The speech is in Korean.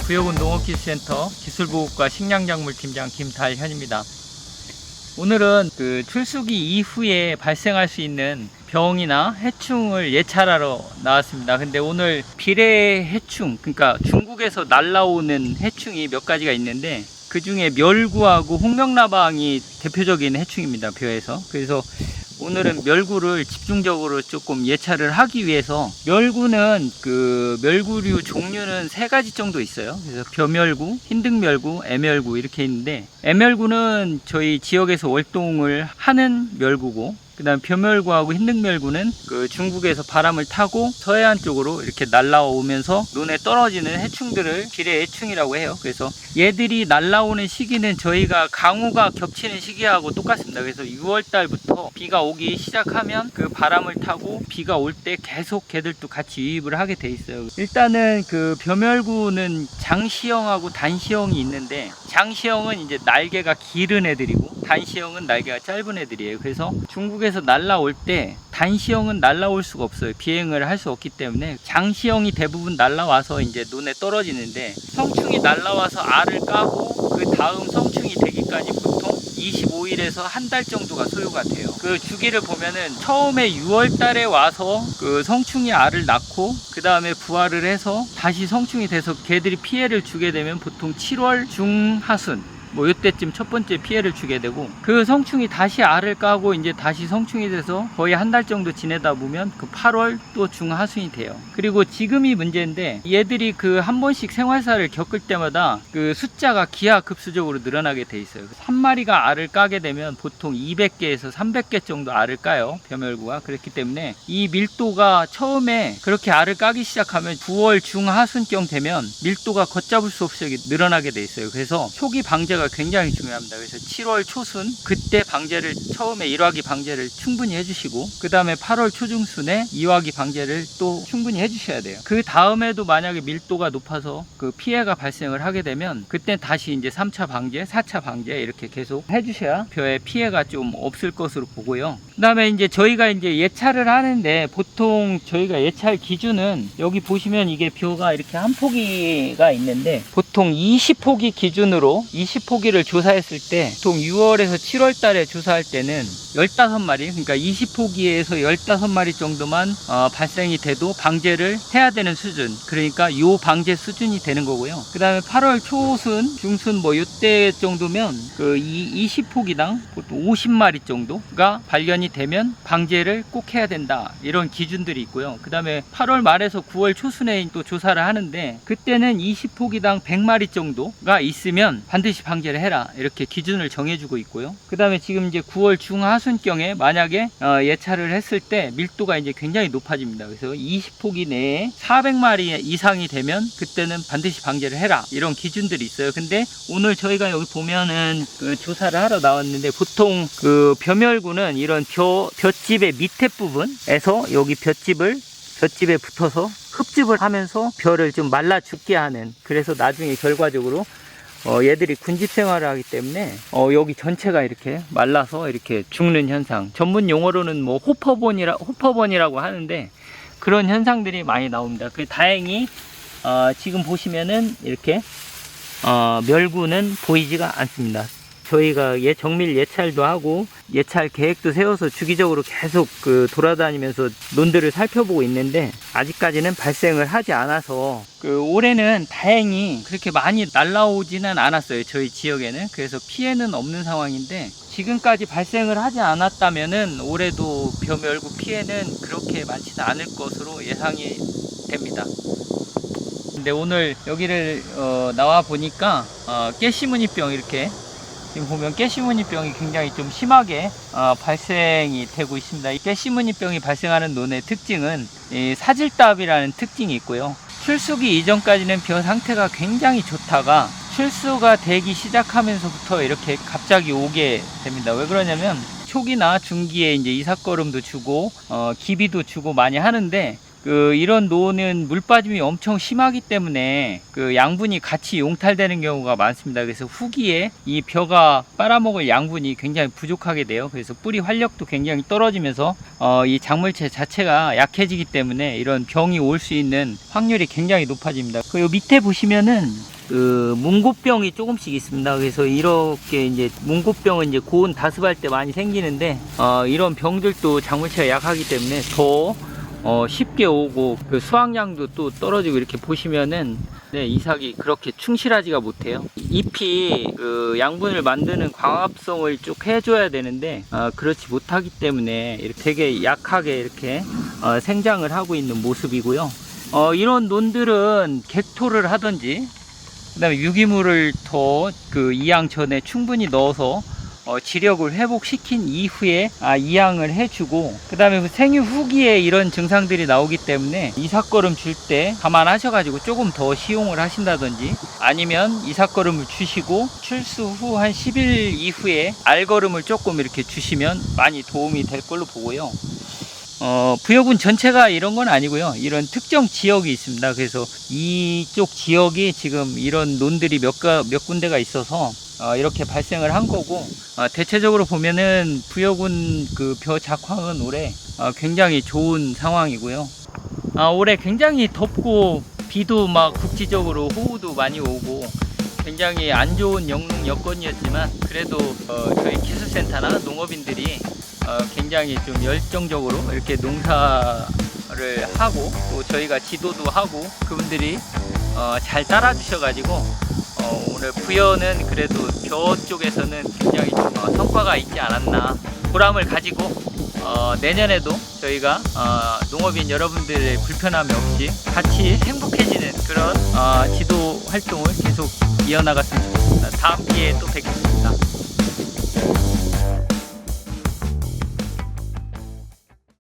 구역은 농업기술센터 기술보급과 식량작물팀장 김달현입니다. 오늘은 그 출수기 이후에 발생할 수 있는 병이나 해충을 예찰하러 나왔습니다. 근데 오늘 비례 해충, 그러니까 중국에서 날라오는 해충이 몇 가지가 있는데 그 중에 멸구하고 홍명라방이 대표적인 해충입니다. 벼에서. 그래서 오늘은 멸구를 집중적으로 조금 예찰을 하기 위해서, 멸구는 그 멸구류 종류는 3가지 정도 있어요. 그래서 벼멸구, 흰등멸구, 애멸구 이렇게 있는데, 애멸구는 저희 지역에서 월동을 하는 멸구고, 그 다음 벼멸구하고 흰등멸구는 그 중국에서 바람을 타고 서해안 쪽으로 이렇게 날라오면서 눈에 떨어지는 해충들을 비례 해충이라고 해요. 그래서 얘들이 날라오는 시기는 저희가 강우가 겹치는 시기하고 똑같습니다. 그래서 6월 달부터 비가 오기 시작하면 그 바람을 타고 비가 올 때 계속 걔들도 같이 유입을 하게 돼 있어요. 일단은 그 벼멸구는 장시형하고 단시형이 있는데, 장시형은 이제 날개가 길은 애들이고 단시형은 날개가 짧은 애들이에요. 그래서 중국에서 날라올 때 단시형은 날라올 수가 없어요. 비행을 할 수 없기 때문에 장시형이 대부분 날라와서 이제 눈에 떨어지는데, 성충이 날라와서 알을 까고 그 다음 성충이 되기까지 보통 25일에서 한 달 정도가 소요가 돼요. 그 주기를 보면은 처음에 6월 달에 와서 그 성충이 알을 낳고 그 다음에 부화를 해서 다시 성충이 돼서 걔들이 피해를 주게 되면 보통 7월 중하순 뭐 이때쯤 첫 번째 피해를 주게 되고, 그 성충이 다시 알을 까고 이제 다시 성충이 돼서 거의 한 달 정도 지내다 보면 그 8월 또 중하순이 돼요. 그리고 지금이 문제인데, 얘들이 그 한 번씩 생활사를 겪을 때마다 그 숫자가 기하급수적으로 늘어나게 돼 있어요. 한 마리가 알을 까게 되면 보통 200개에서 300개 정도 알을 까요, 벼멸구가. 그렇기 때문에 이 밀도가 처음에 그렇게 알을 까기 시작하면 9월 중하순경 되면 밀도가 걷잡을 수 없이 늘어나게 돼 있어요. 그래서 초기 방제가 굉장히 중요합니다. 그래서 7월 초순 그때 방제를, 처음에 1화기 방제를 충분히 해주시고, 그 다음에 8월 초중순에 2화기 방제를 또 충분히 해주셔야 돼요. 그 다음에도 만약에 밀도가 높아서 그 피해가 발생을 하게 되면 그때 다시 이제 3차 방제, 4차 방제 이렇게 계속 해주셔야 벼에 피해가 좀 없을 것으로 보고요. 그 다음에 이제 저희가 이제 예찰을 하는데, 보통 저희가 예찰 기준은 여기 보시면 이게 벼가 이렇게 한 포기가 있는데, 보통 20포기 기준으로 20포기를 조사했을 때 보통 6월에서 7월 달에 조사할 때는 15마리, 그러니까 20포기에서 15마리 정도만 발생이 돼도 방제를 해야 되는 수준, 그러니까 요 방제 수준이 되는 거고요. 그 다음에 8월 초순, 중순 뭐 요때 정도면 그 20포기당 보통 50마리 정도가 발견이 되면 방제를 꼭 해야 된다, 이런 기준들이 있고요. 그 다음에 8월 말에서 9월 초순에 또 조사를 하는데, 그때는 20포기당 100마리 정도가 있으면 반드시 방제를 해라, 이렇게 기준을 정해주고 있고요. 그 다음에 지금 이제 9월 중하순경에 만약에 예찰을 했을 때 밀도가 이제 굉장히 높아집니다. 그래서 20포기 내에 400마리 이상이 되면 그때는 반드시 방제를 해라, 이런 기준들이 있어요. 근데 오늘 저희가 여기 보면은 그 조사를 하러 나왔는데, 보통 그 벼멸구는 이런 볏집의 밑에 부분에서 여기 볏집에 붙어서 흡집을 하면서 벼를 좀 말라 죽게 하는, 그래서 나중에 결과적으로 얘들이 군집 생활을 하기 때문에 여기 전체가 이렇게 말라서 이렇게 죽는 현상, 전문 용어로는 뭐 호퍼번이라고 하는데, 그런 현상들이 많이 나옵니다. 그 다행히 지금 보시면은 이렇게 멸구는 보이지가 않습니다. 저희가 정밀 예찰도 하고 예찰 계획도 세워서 주기적으로 계속 돌아다니면서 논들을 살펴보고 있는데, 아직까지는 발생을 하지 않아서 올해는 다행히 그렇게 많이 날라오지는 않았어요, 저희 지역에는. 그래서 피해는 없는 상황인데, 지금까지 발생을 하지 않았다면은 올해도 벼멸구 피해는 그렇게 많지는 않을 것으로 예상이 됩니다. 근데 오늘 여기를 나와 보니까 깨시무늬병, 이렇게 지금 보면 깨시무늬병이 굉장히 좀 심하게 발생이 되고 있습니다. 이 깨시무늬병이 발생하는 논의 특징은 사질답이라는 특징이 있고요. 출수기 이전까지는 벼 상태가 굉장히 좋다가 출수가 되기 시작하면서부터 이렇게 갑자기 오게 됩니다. 왜 그러냐면 초기나 중기에 이제 이삭거름도 주고 기비도 주고 많이 하는데, 이런 노는 물 빠짐이 엄청 심하기 때문에 양분이 같이 용탈되는 경우가 많습니다. 그래서 후기에 이 벼가 빨아먹을 양분이 굉장히 부족하게 돼요. 그래서 뿌리 활력도 굉장히 떨어지면서 이 작물체 자체가 약해지기 때문에 이런 병이 올 수 있는 확률이 굉장히 높아집니다. 그 밑에 보시면은 문고병이 조금씩 있습니다. 그래서 이렇게 이제 문고병은 이제 고온 다습할 때 많이 생기는데, 이런 병들도 작물체가 약하기 때문에 더 쉽게 오고, 그 수확량도 또 떨어지고, 이렇게 보시면은 네, 이삭이 그렇게 충실하지가 못해요. 잎이 그 양분을 만드는 광합성을 쭉 해줘야 되는데 그렇지 못하기 때문에 이렇게 되게 약하게 이렇게 생장을 하고 있는 모습이고요. 이런 논들은 객토를 하든지, 그 다음에 유기물을 더 그 이양 전에 충분히 넣어서 지력을 회복시킨 이후에 이양을 해주고, 그 다음에 그 생유 후기에 이런 증상들이 나오기 때문에 이삭거름 줄 때 감안하셔가지고 조금 더 시용을 하신다든지, 아니면 이삭거름을 주시고 출수 후 한 10일 이후에 알거름을 조금 이렇게 주시면 많이 도움이 될 걸로 보고요. 부여군 전체가 이런 건 아니고요. 이런 특정 지역이 있습니다. 그래서 이쪽 지역이 지금 이런 논들이 몇 군데가 있어서 이렇게 발생을 한 거고, 대체적으로 보면은 부여군 그 벼작황은 올해 굉장히 좋은 상황이고요. 올해 굉장히 덥고 비도 막 국지적으로 호우도 많이 오고 굉장히 안 좋은 영농 여건이었지만, 그래도 저희 기술센터나 농업인들이 굉장히 좀 열정적으로 이렇게 농사를 하고, 또 저희가 지도도 하고, 그분들이 잘 따라 주셔가지고 오늘 부여는 그래도 벼 쪽에서는 굉장히 좀 성과가 있지 않았나, 보람을 가지고 내년에도 저희가 농업인 여러분들의 불편함이 없이 같이 행복해지는 그런 지도 활동을 계속 이어나갔으면 좋겠습니다. 다음 기회에 또 뵙겠습니다.